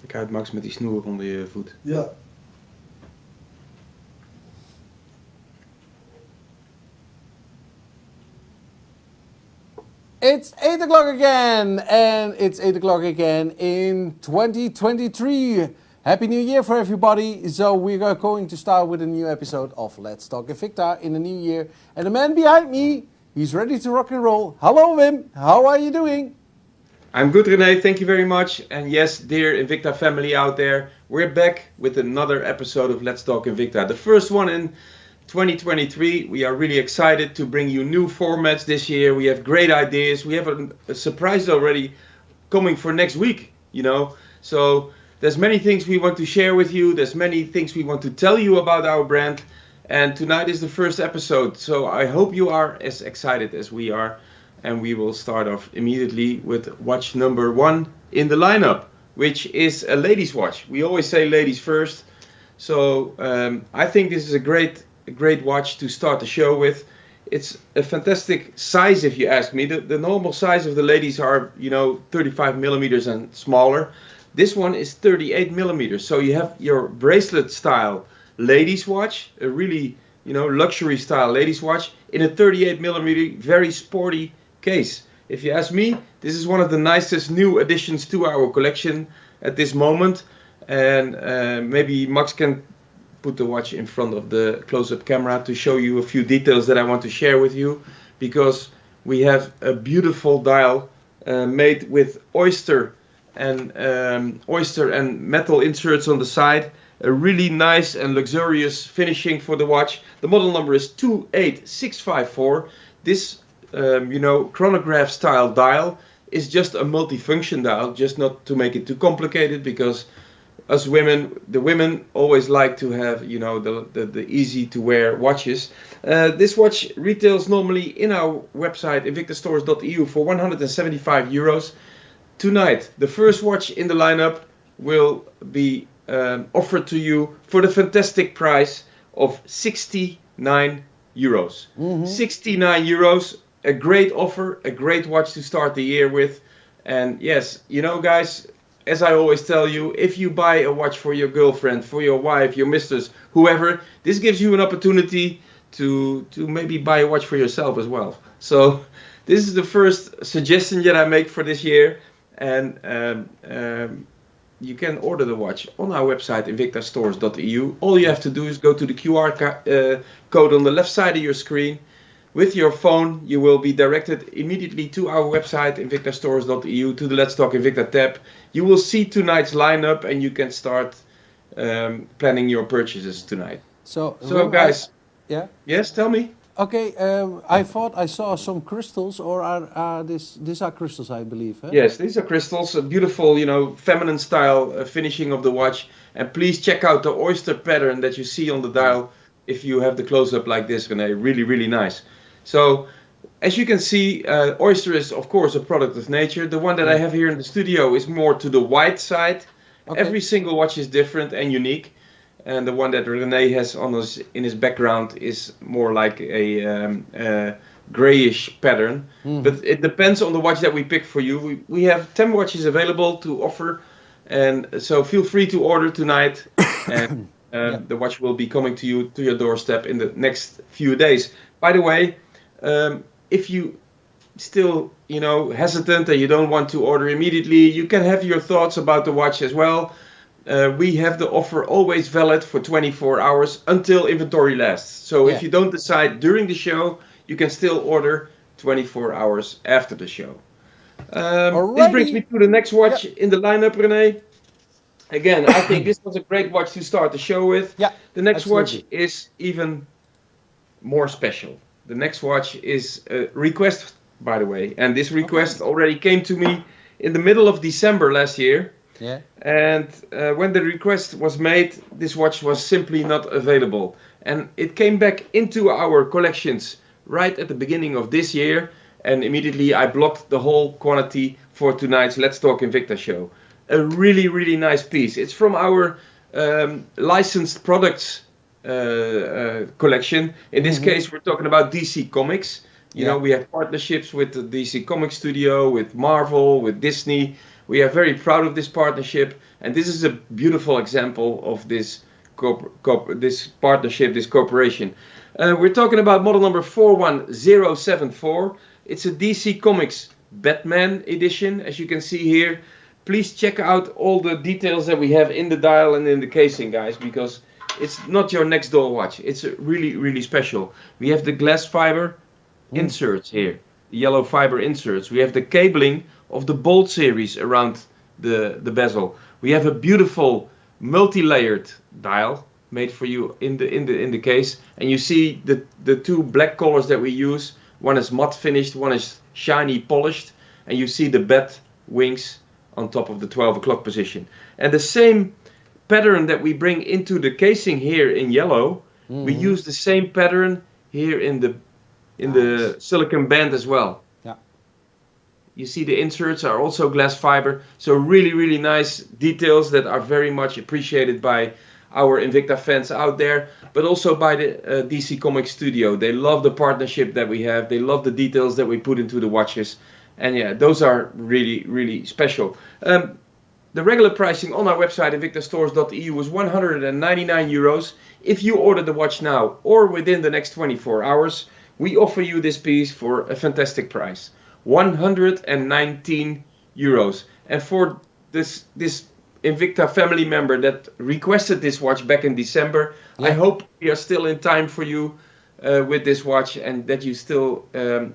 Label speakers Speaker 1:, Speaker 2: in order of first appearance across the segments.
Speaker 1: Kijk uit, Max, met die snoer onder je voet.
Speaker 2: Ja.
Speaker 3: It's 8 o'clock again, and it's 8 o'clock again in 2023. Happy New Year for everybody. So we are going to start with a new episode of Let's Talk Invicta in the new year. And the man behind me, he's ready to rock and roll. Hello Wim, how are you doing?
Speaker 1: I'm good, René, thank you very much. And yes, dear Invicta family out there, we're back with another episode of Let's Talk Invicta. The first one in 2023. We are really excited to bring you new formats this year. We have great ideas. We have a surprise already coming for next week, you know. So there's many things we want to share with you. There's many things we want to tell you about our brand. And tonight is the first episode. So I hope you are as excited as we are. And we will start off immediately with watch number 1 in the lineup, which is a ladies' watch. We always say ladies first. So I think this is a great watch to start the show with. It's a fantastic size, if you ask me. The normal size of the ladies are, 35 millimeters and smaller. This one is 38 millimeters. So you have your bracelet style ladies watch, a really, luxury style ladies watch in a 38 millimeter, very sporty case. If you ask me, this is one of the nicest new additions to our collection at this moment. And maybe Max can put the watch in front of the close-up camera to show you a few details that I want to share with you, because we have a beautiful dial made with oyster and metal inserts on the side, a really nice and luxurious finishing for the watch. The model number is 28654. This chronograph style dial is just a multifunction dial, just not to make it too complicated, because us women, the women always like to have, the easy to wear watches. This watch retails normally in our website, invictastores.eu, for 175 euros. Tonight, the first watch in the lineup will be offered to you for the fantastic price of 69 euros. Mm-hmm. 69 euros, a great offer, a great watch to start the year with. And yes, guys, as I always tell you, if you buy a watch for your girlfriend, for your wife, your mistress, whoever, this gives you an opportunity to maybe buy a watch for yourself as well. So this is the first suggestion that I make for this year. And you can order the watch on our website, invictastores.eu. All you have to do is go to the QR code on the left side of your screen. With your phone, you will be directed immediately to our website, invictastores.eu, to the Let's Talk Invicta tab. You will see tonight's lineup, and you can start planning your purchases tonight. So guys, yes, tell me.
Speaker 3: Okay, I thought I saw some crystals, or these are crystals, I believe. Huh?
Speaker 1: Yes, these are crystals. A beautiful, feminine style finishing of the watch. And please check out the oyster pattern that you see on the dial. If you have the close-up like this, René, really, really nice. So, as you can see, oyster is, of course, a product of nature. The one that I have here in the studio is more to the white side. Okay. Every single watch is different and unique. And the one that René has in his background is more like a grayish pattern. Mm. But it depends on the watch that we pick for you. We have 10 watches available to offer. And so feel free to order tonight. And the watch will be coming to your doorstep in the next few days. By the way, if you still, hesitant and you don't want to order immediately, you can have your thoughts about the watch as well. We have the offer always valid for 24 hours until inventory lasts. So if you don't decide during the show, you can still order 24 hours after the show. This brings me to the next watch in the lineup, René. Again, I think this was a great watch to start the show with. Yeah, the next watch is even more special. The next watch is a request, by the way. And this request already came to me in the middle of December last year. Yeah. And when the request was made, this watch was simply not available. And it came back into our collections right at the beginning of this year. And immediately I blocked the whole quantity for tonight's Let's Talk Invicta show. A really, really nice piece. It's from our licensed products collection. In this case, we're talking about DC Comics. You know, we have partnerships with the DC Comics studio, with Marvel, with Disney. We are very proud of this partnership, and this is a beautiful example of this this partnership, this cooperation. We're talking about model number 41074. It's a DC Comics Batman edition, as you can see here. Please check out all the details that we have in the dial and in the casing, guys, because it's not your next door watch. It's really, really special. We have the glass fiber inserts here, the yellow fiber inserts. We have the cabling of the Bolt series around the bezel. We have a beautiful multi-layered dial made for you in the case, and you see the two black colors that we use. One is matte finished, one is shiny polished, and you see the bat wings on top of the 12 o'clock position. And the same pattern that we bring into the casing here in yellow, we use the same pattern here in the silicon band as well.
Speaker 3: Yeah.
Speaker 1: You see the inserts are also glass fiber, so really, really nice details that are very much appreciated by our Invicta fans out there, but also by the DC Comics studio. They love the partnership that we have. They love the details that we put into the watches. And yeah, those are really, really special. The regular pricing on our website, invictastores.eu, was 199 euros. If you order the watch now or within the next 24 hours, we offer you this piece for a fantastic price, 119 euros. And for this Invicta family member that requested this watch back in December, I hope we are still in time for you with this watch, and that you still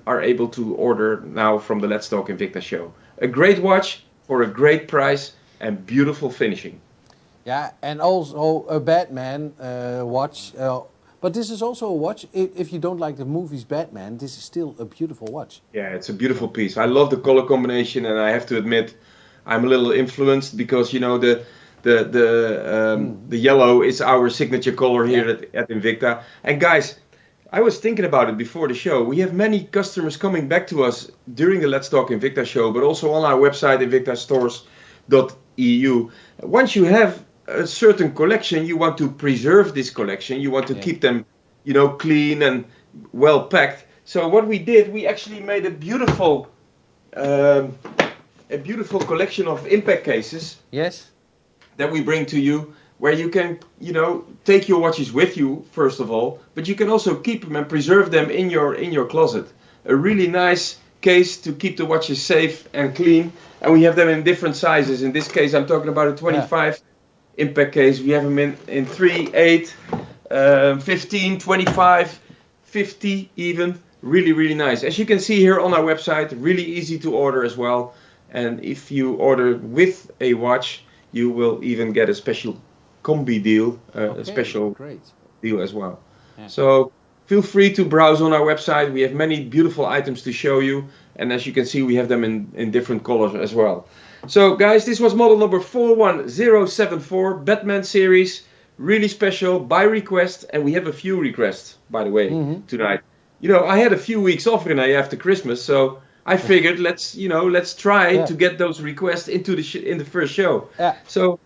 Speaker 1: are able to order now from the Let's Talk Invicta show. A great watch for a great price and beautiful finishing.
Speaker 3: Yeah, and also a Batman watch. But this is also a watch, if you don't like the movies Batman, this is still a beautiful watch.
Speaker 1: Yeah, it's a beautiful piece. I love the color combination, and I have to admit, I'm a little influenced because, you know, the yellow is our signature color here at Invicta. And guys, I was thinking about it before the show. We have many customers coming back to us during the Let's Talk Invicta show, but also on our website, invictastores.eu. Once you have a certain collection, you want to preserve this collection. You want to keep them, you know, clean and well packed. So what we did, we actually made a beautiful collection of impact cases.
Speaker 3: Yes.
Speaker 1: That we bring to you, where you can, you know, take your watches with you first of all, but you can also keep them and preserve them in your closet. A really nice case to keep the watches safe and clean, and we have them in different sizes. In this case, I'm talking about a 25 impact case. We have them in 3, 8, 15, 25, 50 even. Really, really nice. As you can see here on our website, really easy to order as well. And if you order with a watch, you will even get a special combi deal, a special deal as well. Yeah. So feel free to browse on our website. We have many beautiful items to show you. And as you can see, we have them in different colors as well. So guys, this was model number 41074, Batman series. Really special, by request. And we have a few requests, by the way, tonight. You know, I had a few weeks off, Renee, after Christmas, so I figured let's try to get those requests into in the first show. Yeah. So,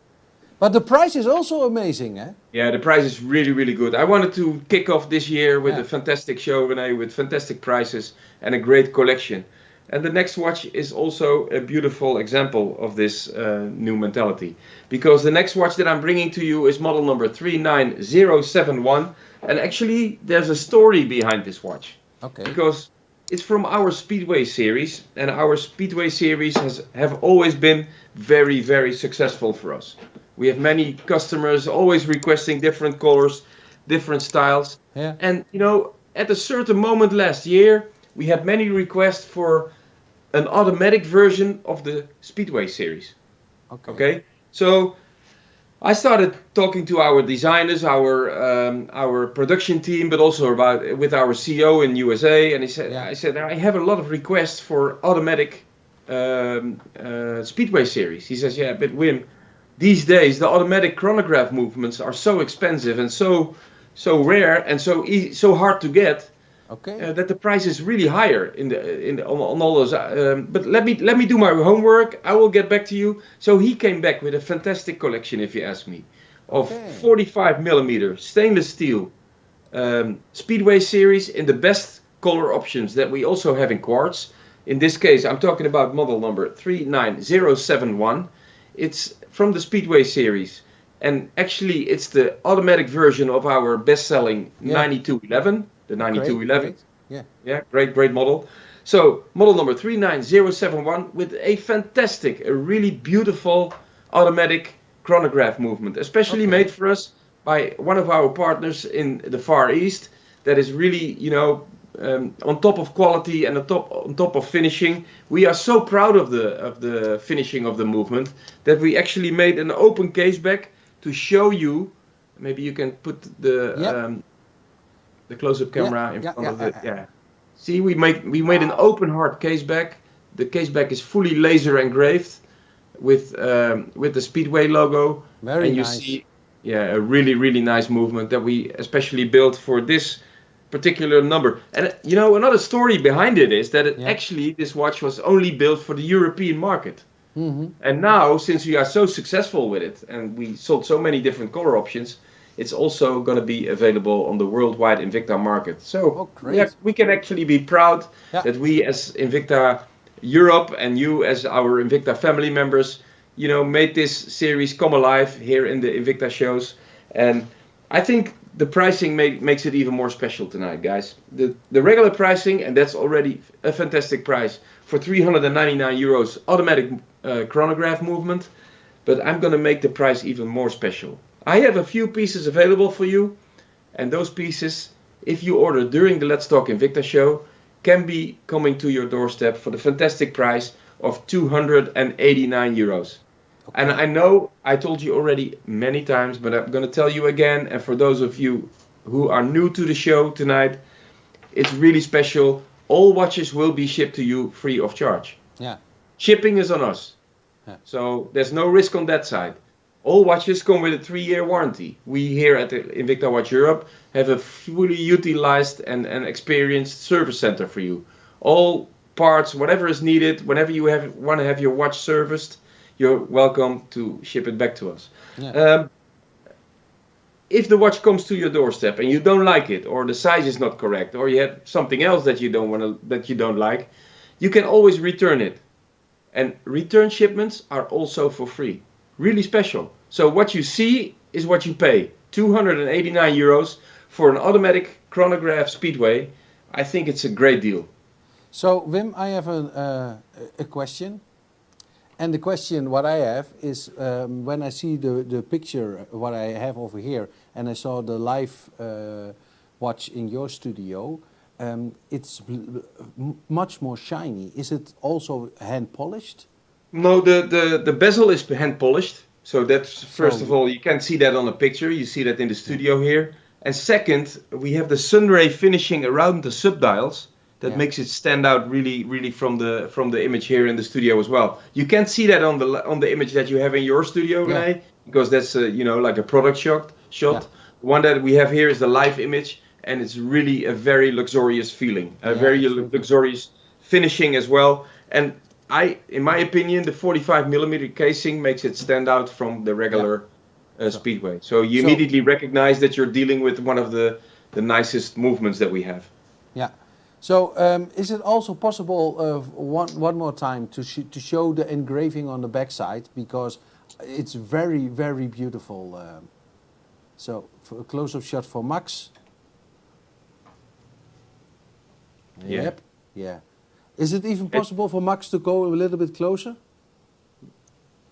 Speaker 3: but the price is also amazing, eh?
Speaker 1: Yeah, the price is really, really good. I wanted to kick off this year with a fantastic show, Renee, with fantastic prices and a great collection. And the next watch is also a beautiful example of this new mentality, because the next watch that I'm bringing to you is model number 39071, and actually there's a story behind this watch.
Speaker 3: Okay.
Speaker 1: Because it's from our Speedway series, and our Speedway series have always been very, very successful for us. We have many customers always requesting different colors, different styles. Yeah. And you know, at a certain moment last year, we had many requests for an automatic version of the Speedway series. Okay. So I started talking to our designers, our production team, but also with our CEO in USA, and I said, I have a lot of requests for automatic Speedway series. He says, yeah, but Wim, these days the automatic chronograph movements are so expensive and so rare and so hard to get. Okay. That the price is really higher on all those. But let me do my homework. I will get back to you. So he came back with a fantastic collection, if you ask me, of 45mm stainless steel Speedway series in the best color options that we also have in quartz. In this case, I'm talking about model number 39071. It's from the Speedway series. And actually, it's the automatic version of our best-selling 9211, the 9211.
Speaker 3: Great.
Speaker 1: Yeah, great model. So, model number 39071 with a fantastic, a really beautiful automatic chronograph movement, especially made for us by one of our partners in the Far East that is really, on top of quality and on top of finishing. We are so proud of the finishing of the movement that we actually made an open case back to show you. Maybe you can put the close-up camera in front of it. Yeah. See, we made an open hard case back. The case back is fully laser engraved with the Speedway logo.
Speaker 3: Very
Speaker 1: and you
Speaker 3: nice.
Speaker 1: see, a really nice movement that we especially built for this particular number. And another story behind it is that actually this watch was only built for the European market.
Speaker 3: Mm-hmm.
Speaker 1: And now, since we are so successful with it and we sold so many different color options, it's also going to be available on the worldwide Invicta market. So we can actually be proud that we as Invicta Europe and you as our Invicta family members, made this series come alive here in the Invicta shows. And I think the pricing makes it even more special tonight, guys. The regular pricing, and that's already a fantastic price, for 399 euros automatic chronograph movement. But I'm going to make the price even more special. I have a few pieces available for you. And those pieces, if you order during the Let's Talk Invicta show, can be coming to your doorstep for the fantastic price of 289 euros. Okay. And I know I told you already many times, but I'm going to tell you again. And for those of you who are new to the show tonight, it's really special. All watches will be shipped to you free of charge.
Speaker 3: Yeah.
Speaker 1: Shipping is on us. Yeah. So there's no risk on that side. All watches come with a 3-year warranty. We here at the Invicta Watch Europe have a fully utilized and experienced service center for you. All parts, whatever is needed, whenever you want to have your watch serviced, you're welcome to ship it back to us. Yeah. If the watch comes to your doorstep and you don't like it, or the size is not correct, or you have something else that you don't like, you can always return it. And return shipments are also for free. Really special. So what you see is what you pay. 289 euros for an automatic chronograph Speedway. I think it's a great deal.
Speaker 3: So Wim, I have a question. And the question what I have is when I see the picture what I have over here and I saw the live watch in your studio, it's much more shiny. Is it also hand polished?
Speaker 1: No, the bezel is hand polished. So that's, first of all, you can't see that on the picture. You see that in the studio here. And second, we have the sunray finishing around the subdials that makes it stand out really from the image here in the studio as well. You can't see that on the image that you have in your studio, René, because that's like a product shot. Yeah. The one that we have here is the live image, and it's really a very luxurious feeling, very luxurious finishing as well. And in my opinion, the 45mm casing makes it stand out from the regular Speedway. So you immediately recognize that you're dealing with one of the nicest movements that we have.
Speaker 3: Yeah. So is it also possible one more time to show the engraving on the backside, because it's very beautiful. So for a close-up shot for Max. Yep. Yeah. Is it even possible for Max to go a little bit closer?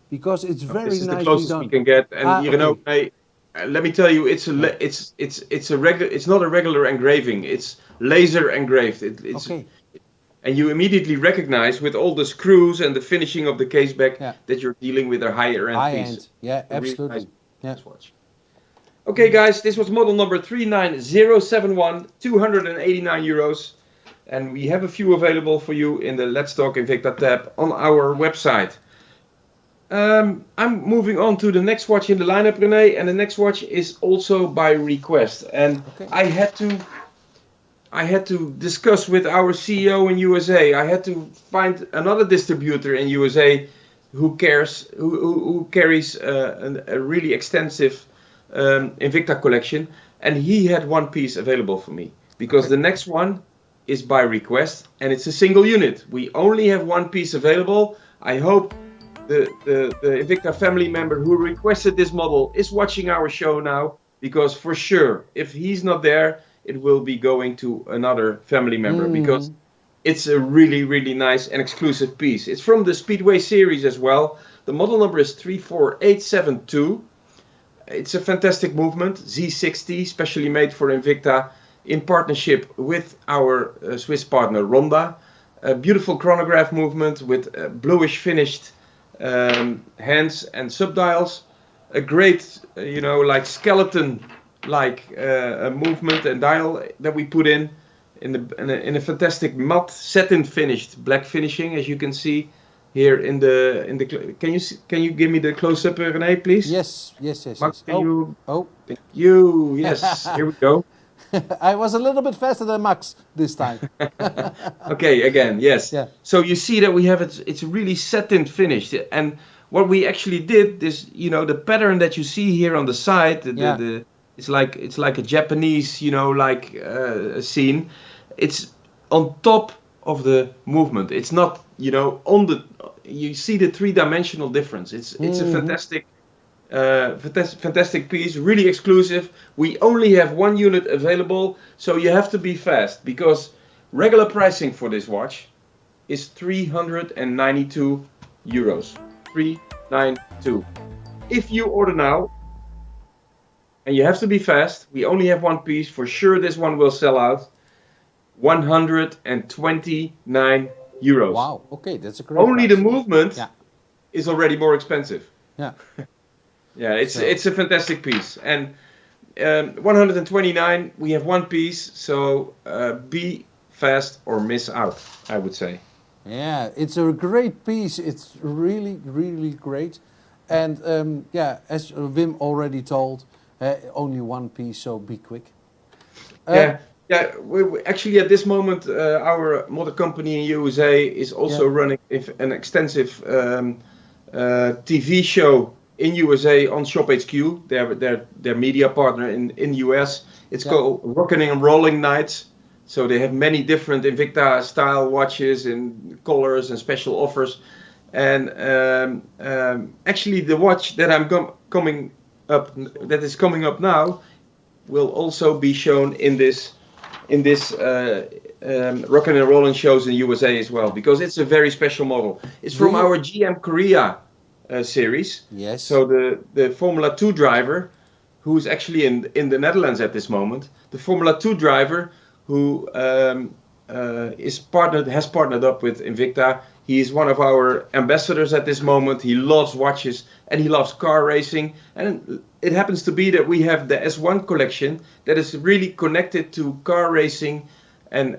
Speaker 3: Because it's very nicely done. This is the closest we
Speaker 1: can get, and let me tell you, it's not a regular engraving. It's laser engraved. And you immediately recognize with all the screws and the finishing of the case back that you're dealing with a higher end piece.
Speaker 3: Yeah, absolutely.
Speaker 1: Really nice watch. Okay, guys, this was model number 39071, 289 euros. And we have a few available for you in the Let's Talk Invicta tab on our website. I'm moving on to the next watch in the lineup, René, and the next watch is also by request. And I had to discuss with our CEO in USA. I had to find another distributor in USA who carries a really extensive Invicta collection, and he had one piece available for me, because the next one is by request, and it's a single unit. We only have one piece available. I hope the Invicta family member who requested this model is watching our show now, because for sure, if he's not there, it will be going to another family member, because it's a really, really nice and exclusive piece. It's from the Speedway series as well. The model number is 34872. It's a fantastic movement, Z60, specially made for Invicta in partnership with our Swiss partner Ronda. A beautiful chronograph movement with bluish finished hands and subdials. A great, like skeleton-like movement and dial that we put in a fantastic matte satin finished black finishing, as you can see here in the. Can you give me the close-up, René, please?
Speaker 3: Yes.
Speaker 1: Max, can you?
Speaker 3: Oh.
Speaker 1: Thank you. Yes. Here we go.
Speaker 3: I was a little bit faster than Max this time.
Speaker 1: Okay, again, yes.
Speaker 3: Yeah.
Speaker 1: So you see that we have it's really satin finished, and what we actually did is, the pattern that you see here on the side, it's like a Japanese, scene. It's on top of the movement. It's not, you see the three-dimensional difference. It's a fantastic piece, really exclusive. We only have one unit available, so you have to be fast, because regular pricing for this watch is 392 euros. 392. If you order now, and you have to be fast, we only have one piece, for sure this one will sell out, 129 euros.
Speaker 3: Wow, okay, that's a great
Speaker 1: Only
Speaker 3: price.
Speaker 1: the movement is already more expensive.
Speaker 3: Yeah.
Speaker 1: Yeah, it's a fantastic piece. And 129, we have one piece, so be fast or miss out, I would say.
Speaker 3: Yeah, it's a great piece. It's really, really great. And as Wim already told, only one piece, so be quick.
Speaker 1: We actually at this moment, our mother company in USA is also running an extensive TV show in USA on Shop HQ. Their media partner in US. It's called Rockin' and Rolling Nights. So they have many different Invicta style watches and colors and special offers. And actually, the watch that coming up now will also be shown in this Rockin' and Rolling shows in USA as well, because it's a very special model. It's from our GM Korea series.
Speaker 3: Yes.
Speaker 1: So the Formula 2 driver, who's actually in the Netherlands at this moment, the Formula 2 driver who has partnered up with Invicta. He is one of our ambassadors at this moment. He loves watches and he loves car racing. And it happens to be that we have the S01 collection that is really connected to car racing and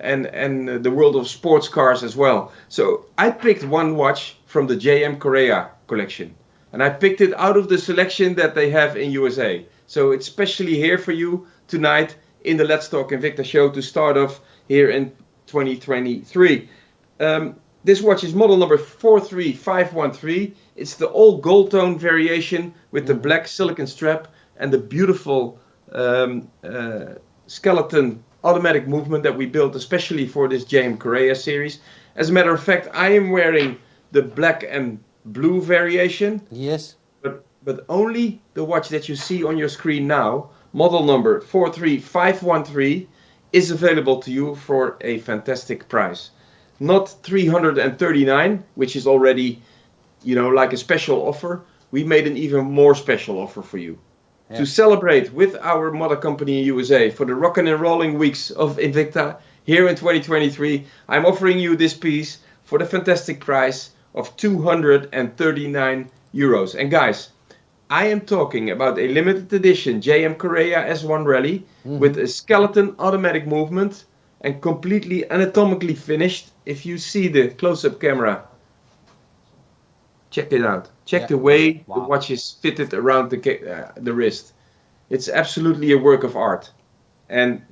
Speaker 1: the world of sports cars as well. So I picked one watch from the JM Korea collection. And I picked it out of the selection that they have in USA. So it's specially here for you tonight in the Let's Talk Invicta show to start off here in 2023. This watch is model number 43513. It's the all gold tone variation with the black silicon strap and the beautiful skeleton automatic movement that we built especially for this JM Korea series. As a matter of fact, I am wearing the black and blue variation.
Speaker 3: Yes.
Speaker 1: But only the watch that you see on your screen now, model number 43513, is available to you for a fantastic price. Not 339, which is already, like a special offer. We made an even more special offer for you. Yeah. To celebrate with our mother company in USA for the Rockin' and Rolling Weeks of Invicta here in 2023, I'm offering you this piece for the fantastic price of 239 euros. And guys, I am talking about a limited edition JM Korea S1 Rally with a skeleton automatic movement and completely anatomically finished. If you see the close-up camera, check it out. Check the way the watch is fitted around the wrist. It's absolutely a work of art. And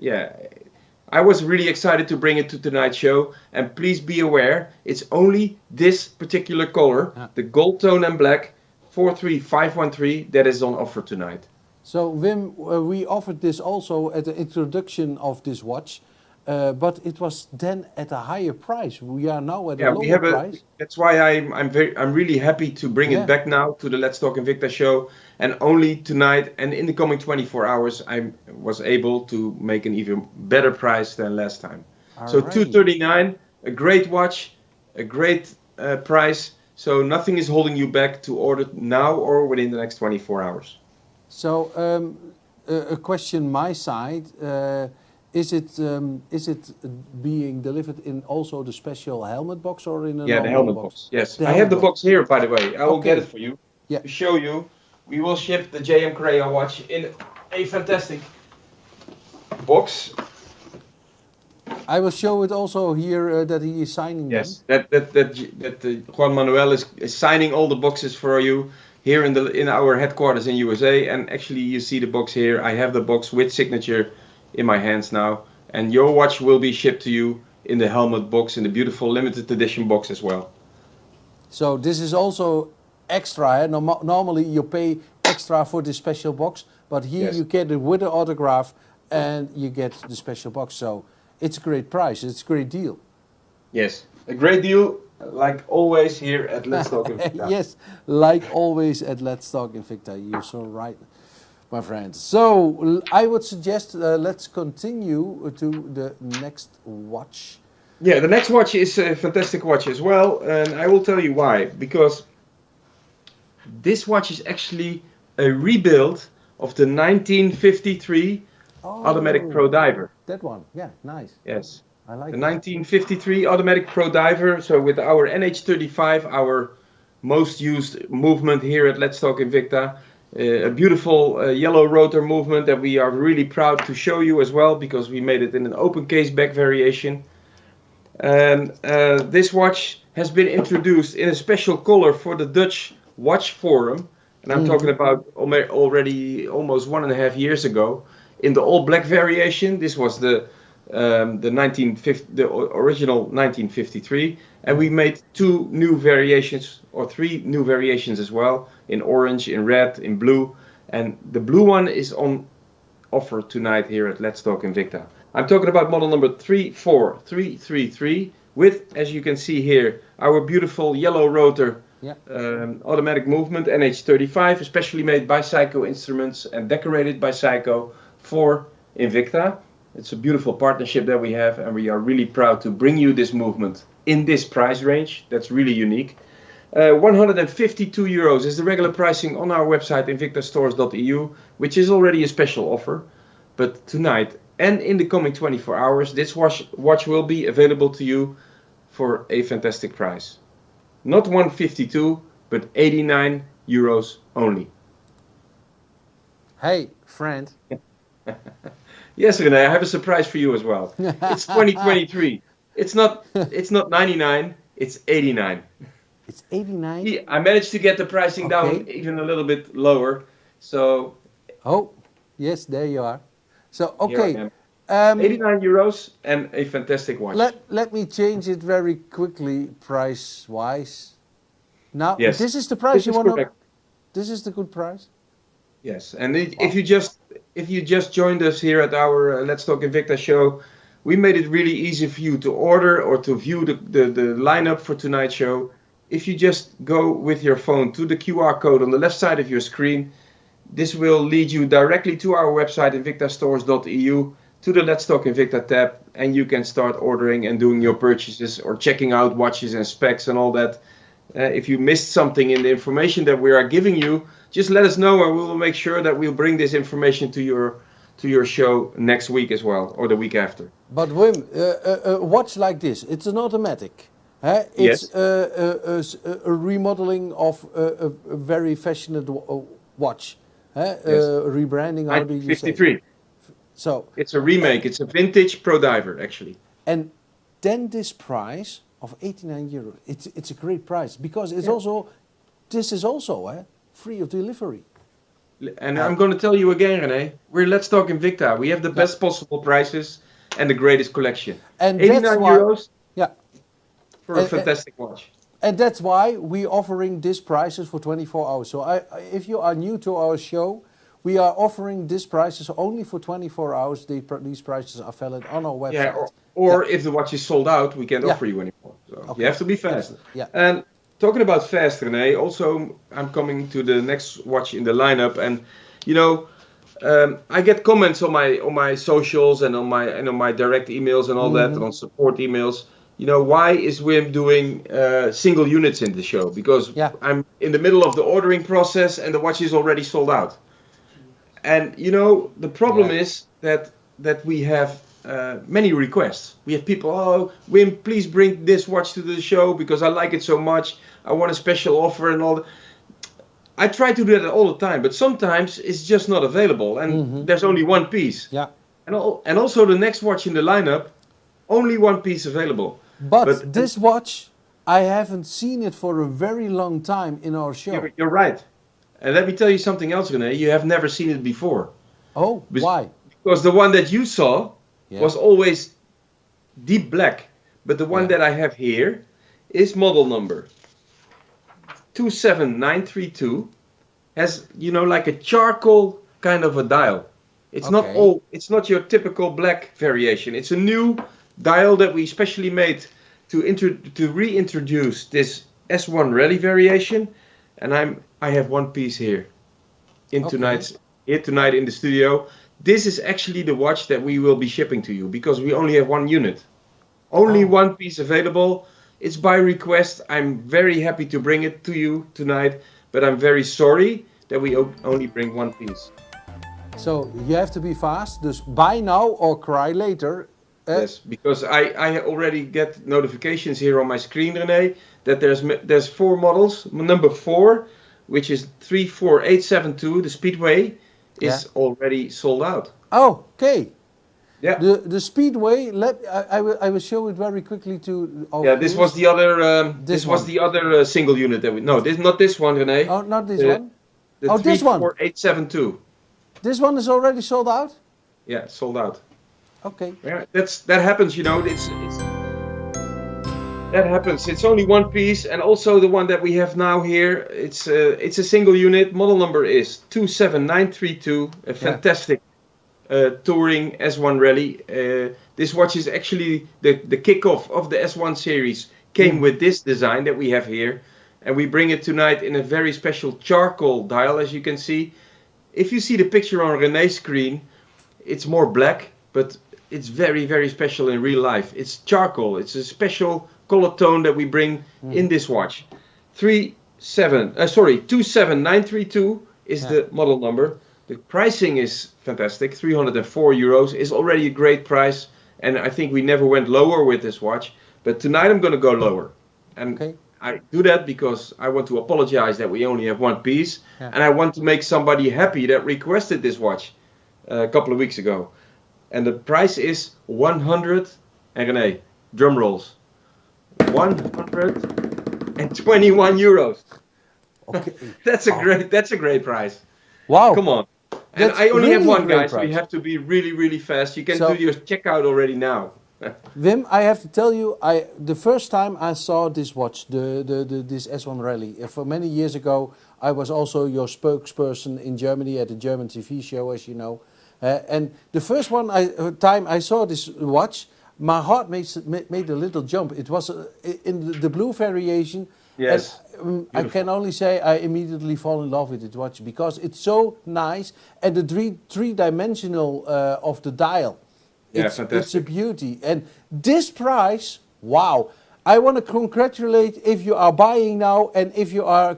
Speaker 1: I was really excited to bring it to tonight's show. And please be aware, it's only this particular color, the gold tone and black, 43513, that is on offer tonight.
Speaker 3: So Wim, we offered this also at the introduction of this watch. but it was then at a higher price. We are now at a
Speaker 1: Yeah, we
Speaker 3: lower
Speaker 1: have a.
Speaker 3: price.
Speaker 1: That's why I'm really happy to bring it
Speaker 3: Yeah.
Speaker 1: back now to the Let's Talk Invicta show, and only tonight and in the coming 24 hours I was able to make an even better price than last time. So
Speaker 3: Alrighty.
Speaker 1: 239, a great watch, a great price. So nothing is holding you back to order now or within the next 24 hours.
Speaker 3: So a question my side. Is it being delivered in also the special helmet box or in a
Speaker 1: Yeah, the
Speaker 3: normal
Speaker 1: helmet
Speaker 3: box?
Speaker 1: box. Yes,
Speaker 3: The
Speaker 1: I have
Speaker 3: helmet
Speaker 1: the
Speaker 3: box.
Speaker 1: box here, by the way. I will get
Speaker 3: Okay.
Speaker 1: it for you
Speaker 3: Yeah.
Speaker 1: to show you. We will ship the JM Crayon watch in a fantastic box.
Speaker 3: I will show it also here that he is signing
Speaker 1: Yes, that Juan Manuel is signing all the boxes for you here in our headquarters in USA. And actually, you see the box here. I have the box with signature in my hands now, and your watch will be shipped to you in the helmet box, in the beautiful limited edition box as well.
Speaker 3: them. So this is also extra. Eh? Normally you pay extra for this special box, but here
Speaker 1: Yes.
Speaker 3: you get it with the autograph and you get the special box. So it's a great price. It's a great deal.
Speaker 1: Yes, a great deal, like always here at Let's Talk Invicta.
Speaker 3: Yes, like always at Let's Talk Invicta. You're so right, my friend. So I would suggest let's continue to the next watch.
Speaker 1: Yeah, the next watch is a fantastic watch as well, and I will tell you why. Because this watch is actually a rebuild of the 1953 Automatic Pro Diver.
Speaker 3: That one, yeah, nice.
Speaker 1: Yes,
Speaker 3: I like
Speaker 1: the
Speaker 3: it.
Speaker 1: 1953 Automatic Pro Diver. So with our NH35, our most used movement here at Let's Talk Invicta, a beautiful yellow rotor movement that we are really proud to show you as well, because we made it in an open case back variation. And this watch has been introduced in a special color for the Dutch Watch Forum, and I'm talking about already almost 1.5 years ago. In the all black variation, this was the original 1953, and we made 2 new variations, or 3 new variations as well, in orange, in red, in blue, and the blue one is on offer tonight here at Let's Talk Invicta. I'm talking about model number 34333 with, as you can see here, our beautiful yellow rotor automatic movement NH35, especially made by Seiko Instruments and decorated by Seiko for Invicta. It's a beautiful partnership that we have, and we are really proud to bring you this movement in this price range. That's really unique. 152 euros is the regular pricing on our website invictastores.eu, which is already a special offer. But tonight and in the coming 24 hours, this watch will be available to you for a fantastic price. Not 152, but 89 euros only.
Speaker 3: Hey, friend.
Speaker 1: Yes, René, I have a surprise for you as well. It's 2023. It's not 99, it's 89.
Speaker 3: It's 89?
Speaker 1: I managed to get the pricing down even a little bit lower. So.
Speaker 3: Oh, yes, there you are. So,
Speaker 1: Here I
Speaker 3: okay.
Speaker 1: am. 89 euros and a fantastic watch.
Speaker 3: Let me change it very quickly, price-wise. Now,
Speaker 1: Yes,
Speaker 3: this is the price
Speaker 1: this
Speaker 3: you
Speaker 1: is
Speaker 3: want to...
Speaker 1: correct.
Speaker 3: This is the good price?
Speaker 1: Yes, and if you just joined us here at our Let's Talk Invicta show, we made it really easy for you to order or to view the lineup for tonight's show. If you just go with your phone to the QR code on the left side of your screen, this will lead you directly to our website invictastores.eu, to the Let's Talk Invicta tab, and you can start ordering and doing your purchases or checking out watches and specs and all that. If you missed something in the information that we are giving you, just let us know, and we will make sure that we'll bring this information to your show next week as well, or the week after.
Speaker 3: But Wim, a watch like this, it's an automatic. It's
Speaker 1: Yes.
Speaker 3: a remodeling of a very fashionable watch.
Speaker 1: Yes.
Speaker 3: Rebranding, how do you say?
Speaker 1: 1953.
Speaker 3: So,
Speaker 1: It's a remake. It's a vintage Pro Diver, actually.
Speaker 3: and then this price of 89 euros, it's a great price, because it's this is also free of delivery.
Speaker 1: And I'm going to tell you again, René, we're Let's Talk Invicta. We have the best possible prices and the greatest collection.
Speaker 3: And
Speaker 1: 89
Speaker 3: that's why,
Speaker 1: euros
Speaker 3: yeah,
Speaker 1: for a fantastic watch.
Speaker 3: and that's why we're offering these prices for 24 hours. So if you are new to our show, we are offering these prices only for 24 hours. These prices are valid on our website.
Speaker 1: Yeah, or if the watch is sold out, we can't offer you anymore. So
Speaker 3: Okay.
Speaker 1: you have to be fast.
Speaker 3: Excellent. Yeah.
Speaker 1: And talking about fast, René, also I'm coming to the next watch in the lineup, and you know, I get comments on my socials and on my direct emails and all that, and on support emails. You know, why is Wim doing single units in the show? Because I'm in the middle of the ordering process and the watch is already sold out. And you know, the problem is that we have many requests. We have people, oh, Wim, please bring this watch to the show because I like it so much. I want a special offer and all that. I try to do that all the time, but sometimes it's just not available, and there's only one piece.
Speaker 3: Yeah.
Speaker 1: And also the next watch in the lineup, only one piece available.
Speaker 3: But this watch, I haven't seen it for a very long time in our show.
Speaker 1: You're right. And let me tell you something else, René. You have never seen it before.
Speaker 3: Oh, why?
Speaker 1: Because the one that you saw was always deep black. But the one that I have here is model number 27932. Has, you know, like a charcoal kind of a dial. It's it's not your typical black variation. It's a new dial that we specially made to reintroduce this S1 Rally variation. And I have one piece here tonight in the studio. This is actually the watch that we will be shipping to you because we only have one unit. Only one piece available. It's by request. I'm very happy to bring it to you tonight, but I'm very sorry that we only bring one piece.
Speaker 3: So you have to be fast. Dus buy now or cry later.
Speaker 1: Yes, because I already get notifications here on my screen, René, that there's 4 models. Number 4, which is 34872, the Speedway, is already sold out.
Speaker 3: Oh, okay.
Speaker 1: Yeah.
Speaker 3: The Speedway. I will show it very quickly to.
Speaker 1: This was the other. This was the other single unit that we. No, not this one, René.
Speaker 3: Oh, not this one.
Speaker 1: This one. 34872.
Speaker 3: This one is already sold out.
Speaker 1: Yeah, sold out.
Speaker 3: Okay.
Speaker 1: Yeah, that happens, you know. That happens. It's only one piece, and also the one that we have now here. It's a single unit. Model number is 27932. A fantastic touring S1 Rally. This watch is actually the kickoff of the S1 series. Came with this design that we have here, and we bring it tonight in a very special charcoal dial, as you can see. If you see the picture on René's screen, it's more black, but it's very, very special in real life. It's charcoal. It's a special color tone that we bring in this watch. 27932 is the model number. The pricing is fantastic. 304 euros is already a great price, and I think we never went lower with this watch. But tonight I'm going to go lower, and I do that because I want to apologize that we only have one piece, and I want to make somebody happy that requested this watch a couple of weeks ago. And the price is 100, and René, drum rolls, 121 euros.
Speaker 3: Okay.
Speaker 1: That's a great price.
Speaker 3: Wow.
Speaker 1: Come on. And I only have one, guys, so you have to be really, really fast. You can do your checkout already now.
Speaker 3: Wim, I have to tell you, the first time I saw this watch, this S1 Rally, for many years ago, I was also your spokesperson in Germany at the German TV show, as you know. And the first time I saw this watch, my heart made a little jump. It was in the blue variation.
Speaker 1: Yes.
Speaker 3: I can only say I immediately fall in love with this watch because it's so nice, and the three-dimensional of the dial. It's a beauty. And this price, wow. I want to congratulate if you are buying now, and if you are,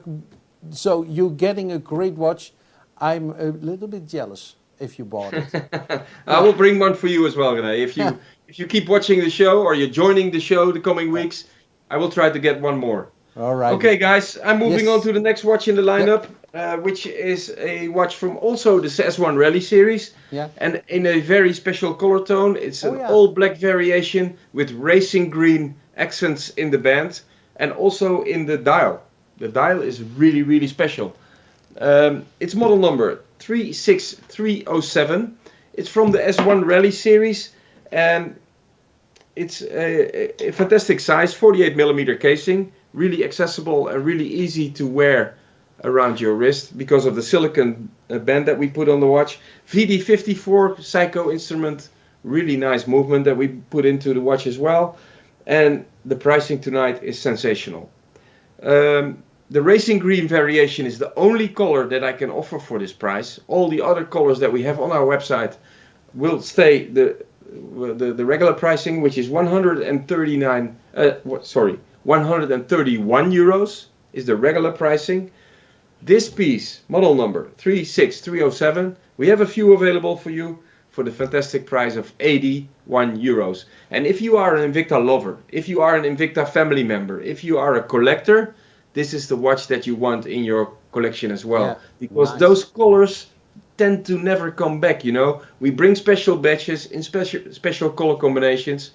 Speaker 3: so you're getting a great watch. I'm a little bit jealous if you bought it.
Speaker 1: I will bring one for you as well, René. If you keep watching the show or you're joining the show the coming weeks, I will try to get one more.
Speaker 3: All right.
Speaker 1: Okay, guys, I'm moving on to the next watch in the lineup, which is a watch from also the S1 Rally series, and in a very special color tone. It's an all-black variation with racing green accents in the band and also in the dial. The dial is really, really special. It's model number 36307. It's from the S1 Rally series, and it's a fantastic size, 48mm casing. Really accessible and really easy to wear around your wrist because of the silicon band that we put on the watch. VD54 Psycho instrument, really nice movement that we put into the watch as well. And the pricing tonight is sensational. The racing green variation is the only color that I can offer for this price. All the other colors that we have on our website will stay the regular pricing, which is 131 euros is the regular pricing. This piece, model number 36307, we have a few available for you for the fantastic price of 81 euros. And if you are an Invicta lover, if you are an Invicta family member, if you are a collector, this is the watch that you want in your collection as well. Because those colors tend to never come back, you know. We bring special batches in special color combinations.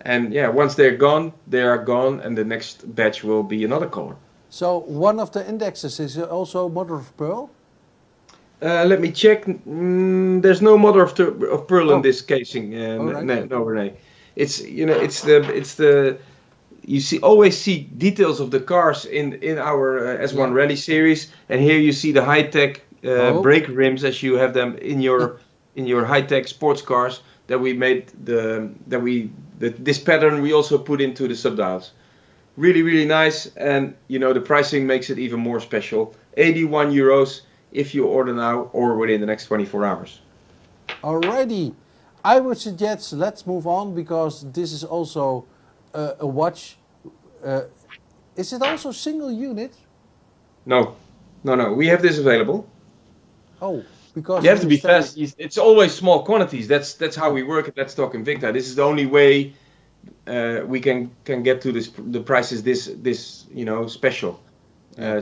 Speaker 1: And yeah, once they're gone, they are gone, and the next batch will be another color.
Speaker 3: So one of the indexes is also mother of pearl?
Speaker 1: Let me check. There's no mother of pearl in this casing.
Speaker 3: Right.
Speaker 1: No, Renee. It's the you always see details of the cars in our S1 Rally series, and here you see the high-tech brake rims as you have them in your high-tech sports cars that we made. This pattern we also put into the subdials. Really, really nice, and you know the pricing makes it even more special. 81 euros if you order now or within the next 24 hours.
Speaker 3: Alrighty, I would suggest let's move on because this is also a watch. Is it also single unit?
Speaker 1: No. We have this available.
Speaker 3: Oh, because
Speaker 1: you have to be fast. It's always small quantities. That's how we work at Let's Talk Invicta. This is the only way we can get to the prices this special.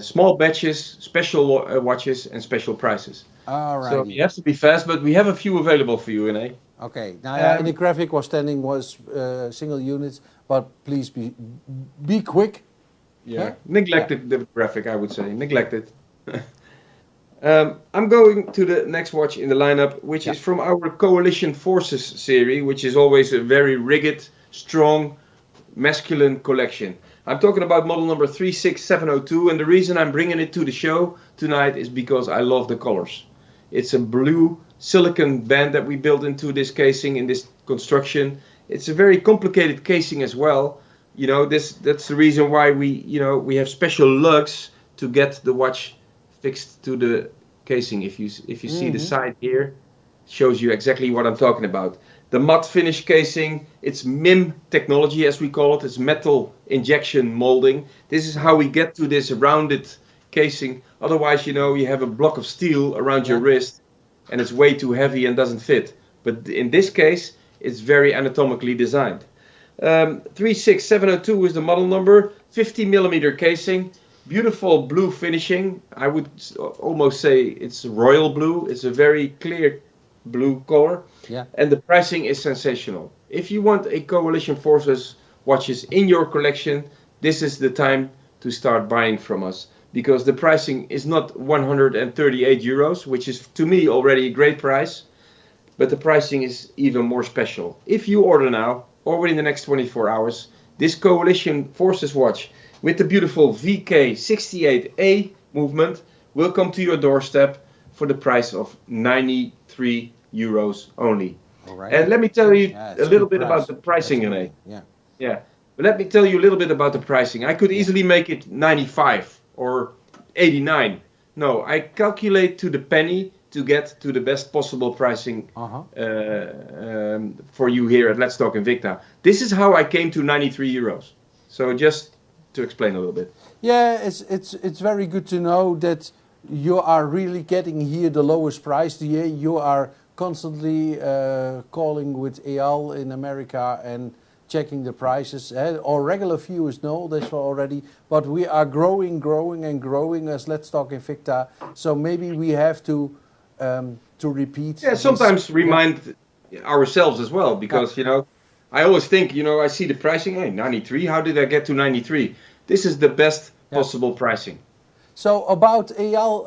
Speaker 1: Small batches, special watches, and special prices.
Speaker 3: All right.
Speaker 1: So you have to be fast, but we have a few available for you, René.
Speaker 3: Okay. Now, in the graphic was single units, but please be quick.
Speaker 1: Yeah. Huh? Neglected the graphic, I would say. Neglected. I'm going to the next watch in the lineup, which is from our Coalition Forces series, which is always a very rigid, strong, masculine collection. I'm talking about model number 36702, and the reason I'm bringing it to the show tonight is because I love the colors. It's a blue silicon band that we built into this casing, in this construction. It's a very complicated casing as well. You know, that's the reason why we have special lugs to get the watch fixed to the casing. If you see the side here, it shows you exactly what I'm talking about. The matte finish casing, it's MIM technology as we call it. It's metal injection molding. This is how we get to this rounded casing. Otherwise, you have a block of steel around your wrist and it's way too heavy and doesn't fit. But in this case, it's very anatomically designed. 36702 is the model number, 50 millimeter casing, beautiful blue finishing. I would almost say it's royal blue. It's a very clear blue color. Yeah. And the pricing is sensational. If you want a Coalition Forces watches in your collection, this is the time to start buying from us, because the pricing is not 138 euros, which is to me already a great price, but the pricing is even more special. If you order now or within the next 24 hours, this Coalition Forces watch with the beautiful VK68A movement will come to your doorstep for the price of 93 euros only. All right. And let me tell you a little bit about the pricing, René. Yeah. But let me tell you a little bit about the pricing. I could easily make it 95 or 89. No, I calculate to the penny to get to the best possible pricing for you here at Let's Talk Invicta. This is how I came to 93 euros. So just to explain a little bit.
Speaker 3: Yeah, it's very good to know that you are really getting here the lowest price. You are constantly calling with Eyal in America and checking the prices. Our regular viewers know this already, but we are growing and growing as Let's Talk Invicta. So maybe we have to repeat.
Speaker 1: Yeah, sometimes remind ourselves as well, because I always think, I see the pricing, 93. How did I get to 93? This is the best possible pricing.
Speaker 3: So about Eyal,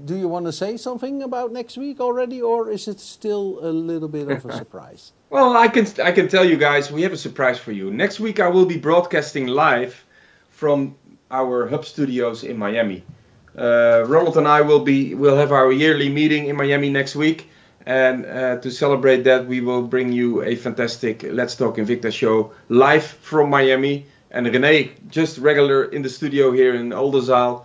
Speaker 3: do you want to say something about next week already, or is it still a little bit of a surprise?
Speaker 1: Well, I can tell you guys, we have a surprise for you. Next week I will be broadcasting live from our hub studios in Miami. Ronald and I will have our yearly meeting in Miami next week, and to celebrate that, we will bring you a fantastic Let's Talk Invicta show live from Miami. And René, just regular in the studio here in Oldenzaal,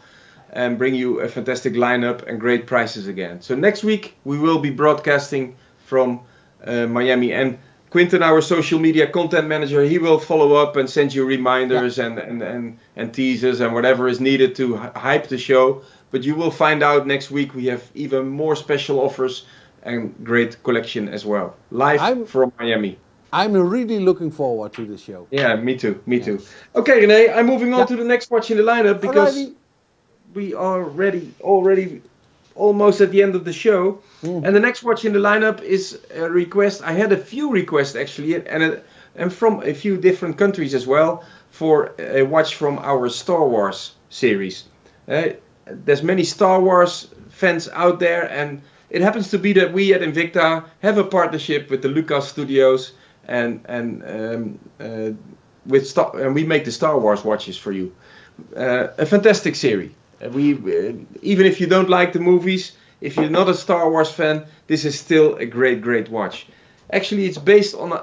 Speaker 1: and bring you a fantastic lineup and great prices again. So next week we will be broadcasting from Miami, and Quinten, our social media content manager, he will follow up and send you reminders and teasers and whatever is needed to hype the show. But you will find out next week we have even more special offers and great collection as well, live from Miami.
Speaker 3: I'm really looking forward to the show.
Speaker 1: Yeah, me too. Okay, René, I'm moving on to the next watch in the lineup because we are already almost at the end of the show. And the next watch in the lineup is a request. I had a few requests actually, and from a few different countries as well, for a watch from our Star Wars series. There's many Star Wars fans out there, and it happens to be that we at Invicta have a partnership with the Lucas Studios, and we make the Star Wars watches for you. A fantastic series. Even if you don't like the movies, if you're not a Star Wars fan, this is still a great watch. Actually, it's based on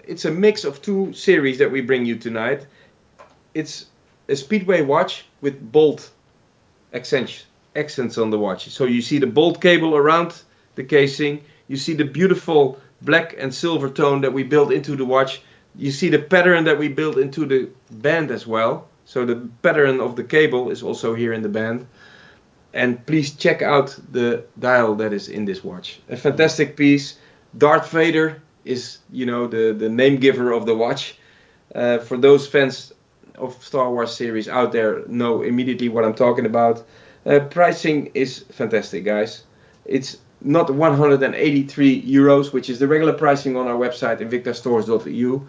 Speaker 1: it's a mix of two series that we bring you tonight. It's a Speedway watch with bolt accents on the watch. So you see the bolt cable around the casing. You see the beautiful black and silver tone that we built into the watch. You see the pattern that we built into the band as well. So the pattern of the cable is also here in the band. And please check out the dial that is in this watch. A fantastic piece. Darth Vader is, the name giver of the watch. For those fans of Star Wars series out there, know immediately what I'm talking about. Pricing is fantastic, guys. It's not 183 euros, which is the regular pricing on our website, invictastores.eu.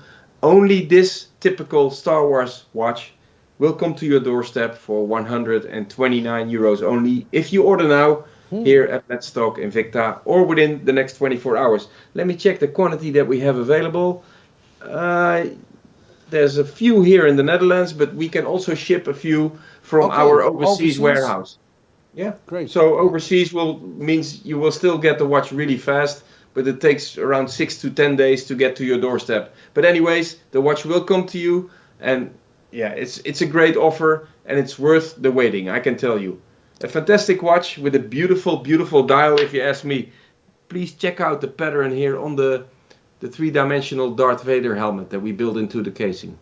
Speaker 1: Only this typical Star Wars watch will come to your doorstep for 129 euros only if you order now here at Let's Talk Invicta or within the next 24 hours. Let me check the quantity that we have available. There's a few here in the Netherlands, but we can also ship a few from our overseas warehouse. Yeah,
Speaker 3: great.
Speaker 1: So overseas means you will still get the watch really fast, but it takes around 6 to 10 days to get to your doorstep. But anyways, the watch will come to you, and yeah, it's a great offer, and it's worth the waiting, I can tell you. A fantastic watch with a beautiful dial, if you ask me. Please check out the pattern here on the three-dimensional Darth Vader helmet that we built into the casing.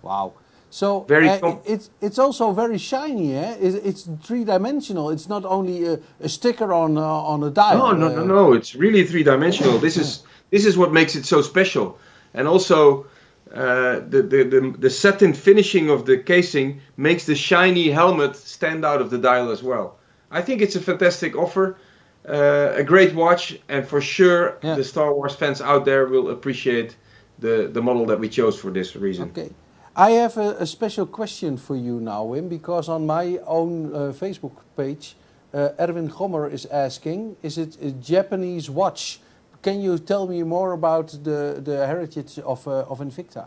Speaker 3: Wow. So it's also very shiny, eh? It's three-dimensional. It's not only a sticker on a dial.
Speaker 1: No. It's really three-dimensional. This is what makes it so special. And also, the satin finishing of the casing makes the shiny helmet stand out of the dial as well. I think it's a fantastic offer, a great watch, and for sure the Star Wars fans out there will appreciate the model that we chose for this reason.
Speaker 3: Okay. I have a special question for you now, Wim, because on my own Facebook page, Erwin Gommer is asking, is it a Japanese watch? Can you tell me more about the heritage of Invicta?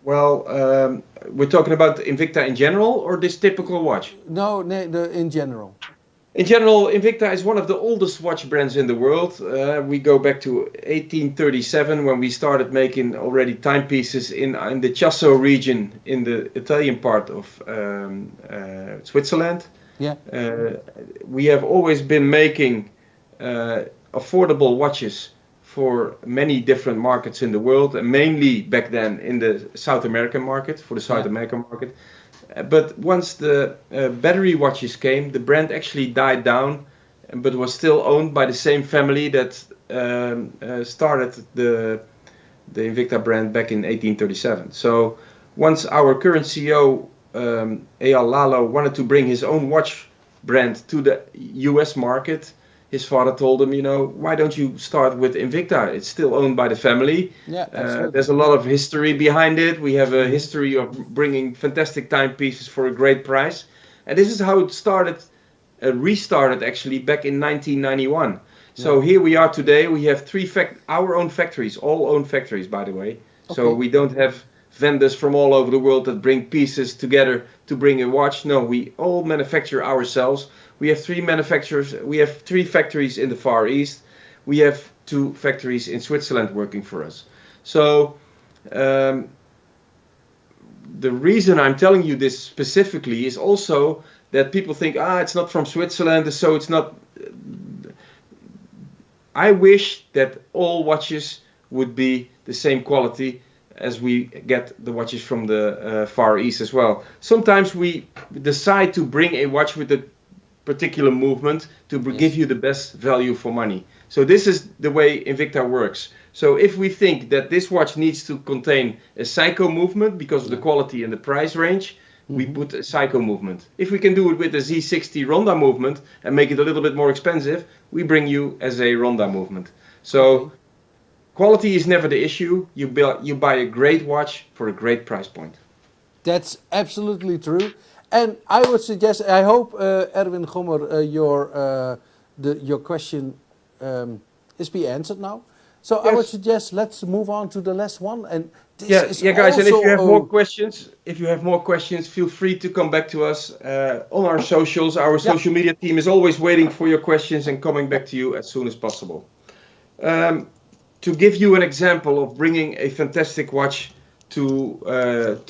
Speaker 1: Well, we're talking about Invicta in general, or this typical watch?
Speaker 3: No, in general.
Speaker 1: In general, Invicta is one of the oldest watch brands in the world. We go back to 1837 when we started making already timepieces in the Chiasso region in the Italian part of Switzerland.
Speaker 3: Yeah.
Speaker 1: We have always been making affordable watches for many different markets in the world, and mainly back then in the South American market, for the South American market. But once the battery watches came, the brand actually died down, but was still owned by the same family that started the Invicta brand back in 1837. So once our current CEO, Eyal Lalo, wanted to bring his own watch brand to the US market, his father told him, why don't you start with Invicta? It's still owned by the family.
Speaker 3: Yeah,
Speaker 1: there's a lot of history behind it. We have a history of bringing fantastic timepieces for a great price. And this is how it started, restarted actually back in 1991. So here we are today. We have our own factories, all own factories, by the way. Okay. So we don't have vendors from all over the world that bring pieces together to bring a watch. No, we all manufacture ourselves. We have three manufacturers. We have 3 factories in the Far East. We have 2 factories in Switzerland working for us. So the reason I'm telling you this specifically is also that people think, it's not from Switzerland, so it's not. I wish that all watches would be the same quality as we get the watches from the Far East as well. Sometimes we decide to bring a watch with a particular movement to give you the best value for money. So this is the way Invicta works. So if we think that this watch needs to contain a psycho movement because of the quality and the price range, we put a psycho movement. If we can do it with a Z60 Ronda movement and make it a little bit more expensive, we bring you as a Ronda movement. So quality is never the issue. You buy a great watch for a great price point.
Speaker 3: That's absolutely true. And I would suggest, I hope, Erwin Gommer, your question is be answered now. So I would suggest let's move on to the last one. And this is
Speaker 1: guys. And if you have more
Speaker 3: Yeah.
Speaker 1: questions, feel free to come back to us on our socials. Our social media team is always waiting for your questions and coming back to you as soon as possible. To give you an example of bringing a fantastic watch to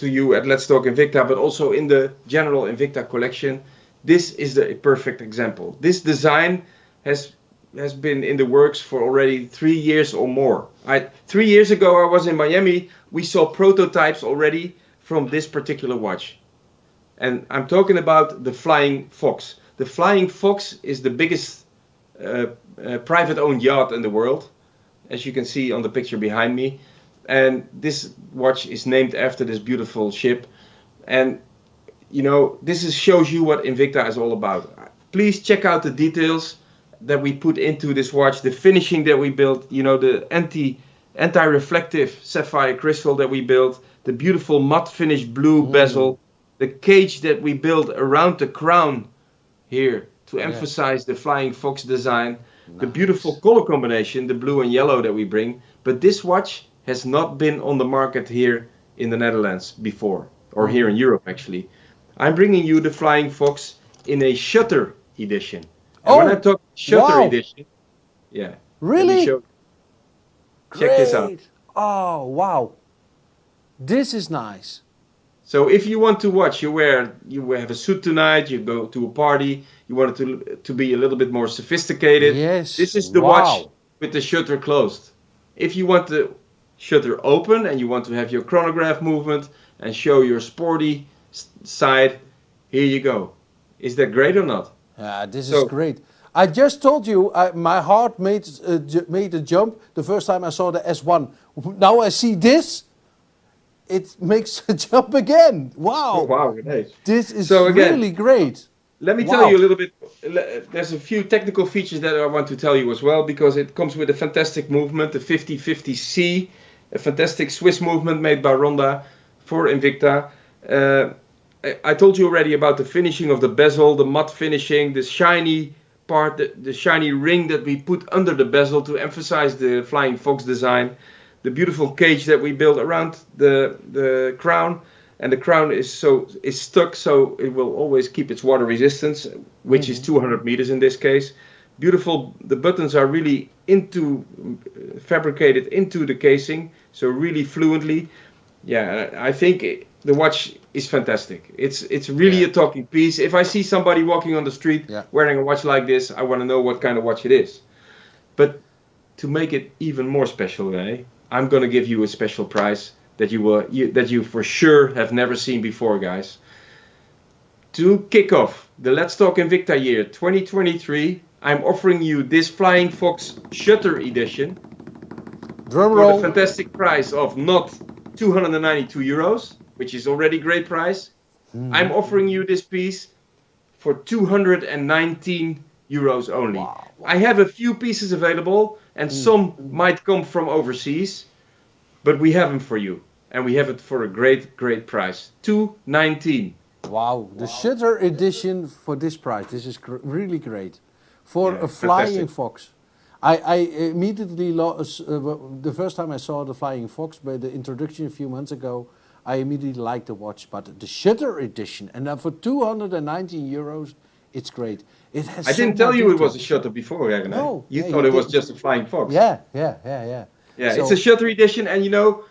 Speaker 1: you at Let's Talk Invicta, but also in the general Invicta collection, this is a perfect example. This design has been in the works for already 3 years or more. 3 years ago, I was in Miami. We saw prototypes already from this particular watch. And I'm talking about the Flying Fox. The Flying Fox is the biggest private-owned yacht in the world, as you can see on the picture behind me. And this watch is named after this beautiful ship. And, this shows you what Invicta is all about. Please check out the details that we put into this watch, the finishing that we built, the anti-reflective sapphire crystal that we built, the beautiful matte finish blue bezel, the cage that we built around the crown here to emphasize the Flying Fox design, the beautiful color combination, the blue and yellow that we bring. But this watch has not been on the market here in the Netherlands before, or here in Europe actually. I'm bringing you the Flying Fox in a shutter edition. And when I talk shutter edition,
Speaker 3: really?
Speaker 1: Check this out.
Speaker 3: Oh, wow. This is nice.
Speaker 1: So if you want to watch, you have a suit tonight, you go to a party, you want it to be a little bit more sophisticated.
Speaker 3: Yes.
Speaker 1: This is the watch with the shutter closed. If you want the shutter open and you want to have your chronograph movement and show your sporty side, here you go. Is that great or not?
Speaker 3: This is great. I just told you, my heart made a jump the first time I saw the S1. Now I see this, it makes a jump again. Wow.
Speaker 1: Oh, wow, nice.
Speaker 3: This is really great.
Speaker 1: Let me tell you a little bit. There's a few technical features that I want to tell you as well, because it comes with a fantastic movement, the 5050C, a fantastic Swiss movement made by Ronda for Invicta. I told you already about the finishing of the bezel, the matte finishing, the shiny part, the shiny ring that we put under the bezel to emphasize the Flying Fox design, the beautiful cage that we built around the crown, and the crown is stuck, so it will always keep its water resistance, which is 200 meters in this case. Beautiful. The buttons are really fabricated into the casing, so really fluently. Yeah, I think the watch is fantastic. It's really a talking piece. If I see somebody walking on the street wearing a watch like this, I want to know what kind of watch it is. But to make it even more special, I'm going to give you a special price that you for sure have never seen before, guys. To kick off the Let's Talk Invicta year 2023, I'm offering you this Flying Fox Shutter Edition for the fantastic price of not 292 euros, which is already a great price. I'm offering you this piece for 219 euros only.
Speaker 3: Wow.
Speaker 1: I have a few pieces available, and some might come from overseas, but we have them for you, and we have it for a great, great price. 219.
Speaker 3: Wow, the Shutter Edition for this price. This is really great. For a Flying Fox. I immediately lost, the first time I saw the Flying Fox by the introduction a few months ago, I immediately like the watch. But the Shutter edition, and then for 219 euros, it's great. It has.
Speaker 1: I didn't tell you it was a Shutter before, René.
Speaker 3: No,
Speaker 1: You
Speaker 3: yeah,
Speaker 1: thought
Speaker 3: you
Speaker 1: it was
Speaker 3: didn't.
Speaker 1: just a Flying Fox.
Speaker 3: Yeah.
Speaker 1: Yeah,
Speaker 3: So-
Speaker 1: it's a Shutter edition, and you know,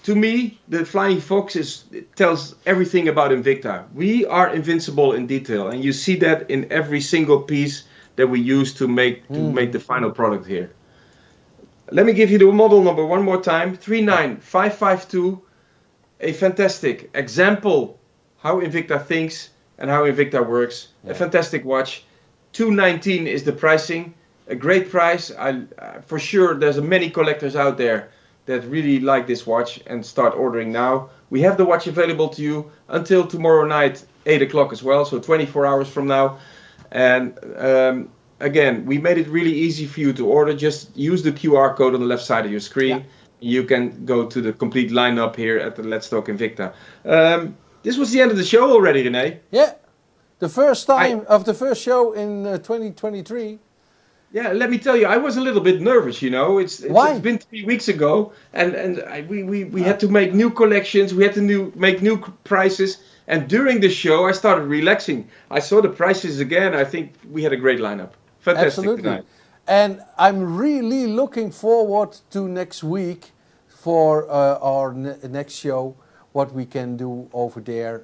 Speaker 1: to me, the Flying Fox it tells everything about Invicta. We are invincible in detail, and you see that in every single piece that we use to make the final product here. Let me give you the model number one more time: 39552. A fantastic example how Invicta thinks and how Invicta works.
Speaker 3: Yeah.
Speaker 1: A fantastic watch. 219 is the pricing. A great price. For sure, there's many collectors out there that really like this watch and start ordering now. We have the watch available to you until tomorrow night, 8 o'clock as well, so 24 hours from now. And again, we made it really easy for you to order. Just use the QR code on the left side of your screen.
Speaker 3: Yeah.
Speaker 1: You can go to the complete lineup here at the Let's Talk Invicta. This was the end of the show already, René.
Speaker 3: Yeah, the first time of the first show in 2023.
Speaker 1: Yeah, let me tell you, I was a little bit nervous. You know,
Speaker 3: Why?
Speaker 1: It's been 3 weeks ago, and we had to make new collections. We had to make new prices, and during the show, I started relaxing. I saw the prices again. I think we had a great lineup. Fantastic
Speaker 3: Absolutely.
Speaker 1: tonight.
Speaker 3: And I'm really looking forward to next week for our next show, what we can do over there,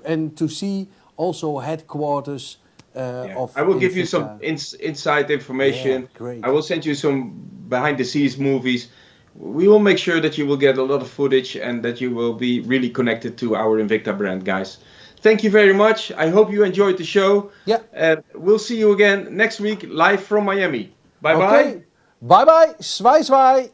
Speaker 3: and to see also headquarters of
Speaker 1: I will give you
Speaker 3: Invicta.
Speaker 1: some inside information.
Speaker 3: Yeah, great.
Speaker 1: I will send you some behind the scenes movies. We will make sure that you will get a lot of footage and that you will be really connected to our Invicta brand, guys. Thank you very much. I hope you enjoyed the show.
Speaker 3: Yeah.
Speaker 1: And we'll see you again next week live from Miami. Bye bye.
Speaker 3: Okay. Bye bye. Zwaai zwaai.